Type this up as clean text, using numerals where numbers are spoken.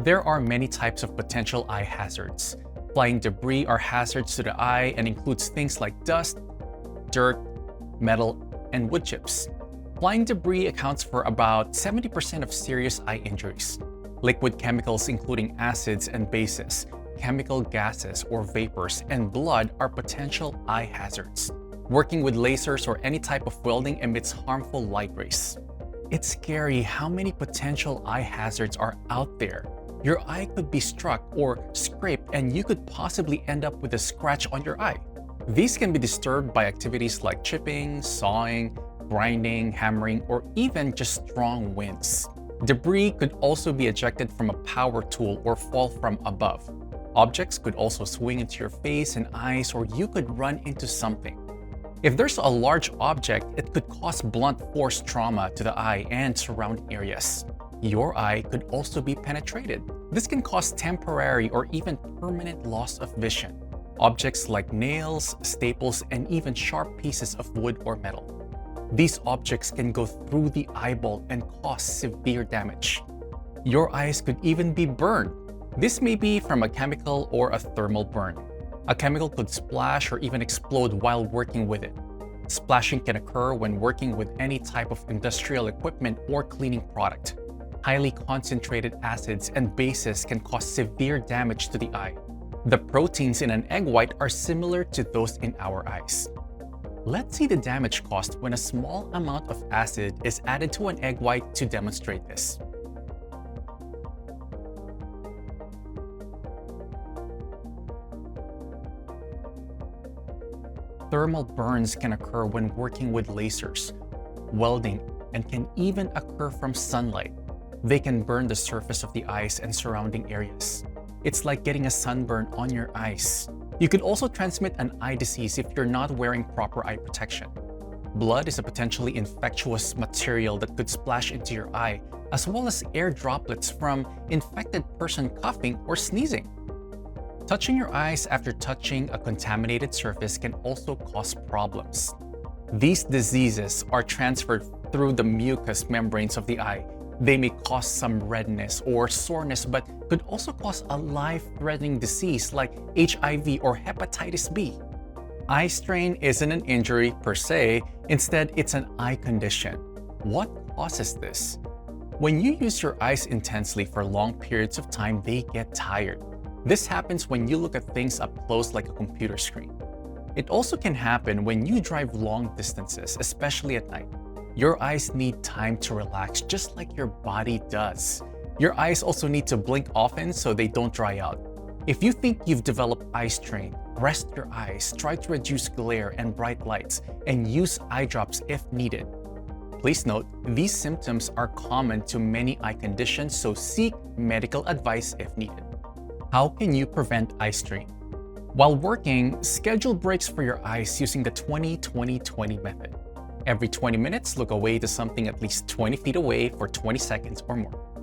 There are many types of potential eye hazards. Flying debris are hazards to the eye and includes things like dust, dirt, metal, and wood chips. Flying debris accounts for about 70% of serious eye injuries. Liquid chemicals including acids and bases, chemical gases or vapors, and blood are potential eye hazards. Working with lasers or any type of welding emits harmful light rays. It's scary how many potential eye hazards are out there. Your eye could be struck or scraped and you could possibly end up with a scratch on your eye. These can be disturbed by activities like chipping, sawing, grinding, hammering, or even just strong winds. Debris could also be ejected from a power tool or fall from above. Objects could also swing into your face and eyes, or you could run into something. If there's a large object, it could cause blunt force trauma to the eye and surrounding areas. Your eye could also be penetrated. This can cause temporary or even permanent loss of vision. Objects like nails, staples, and even sharp pieces of wood or metal. These objects can go through the eyeball and cause severe damage. Your eyes could even be burned. This may be from a chemical or a thermal burn. A chemical could splash or even explode while working with it. Splashing can occur when working with any type of industrial equipment or cleaning product. Highly concentrated acids and bases can cause severe damage to the eye. The proteins in an egg white are similar to those in our eyes. Let's see the damage caused when a small amount of acid is added to an egg white to demonstrate this. Thermal burns can occur when working with lasers, welding, and can even occur from sunlight. They can burn the surface of the eyes and surrounding areas. It's like getting a sunburn on your eyes. You could also transmit an eye disease if you're not wearing proper eye protection. Blood is a potentially infectious material that could splash into your eye, as well as air droplets from infected person coughing or sneezing. Touching your eyes after touching a contaminated surface can also cause problems. These diseases are transferred through the mucous membranes of the eye. They may cause some redness or soreness, but could also cause a life-threatening disease like HIV or hepatitis B. Eye strain isn't an injury per se, instead it's an eye condition. What causes this? When you use your eyes intensely for long periods of time, they get tired. This happens when you look at things up close like a computer screen. It also can happen when you drive long distances, especially at night. Your eyes need time to relax just like your body does. Your eyes also need to blink often so they don't dry out. If you think you've developed eye strain, rest your eyes, try to reduce glare and bright lights, and use eye drops if needed. Please note, these symptoms are common to many eye conditions, so seek medical advice if needed. How can you prevent eye strain? While working, schedule breaks for your eyes using the 20-20-20 method. Every 20 minutes, look away to something at least 20 feet away for 20 seconds or more.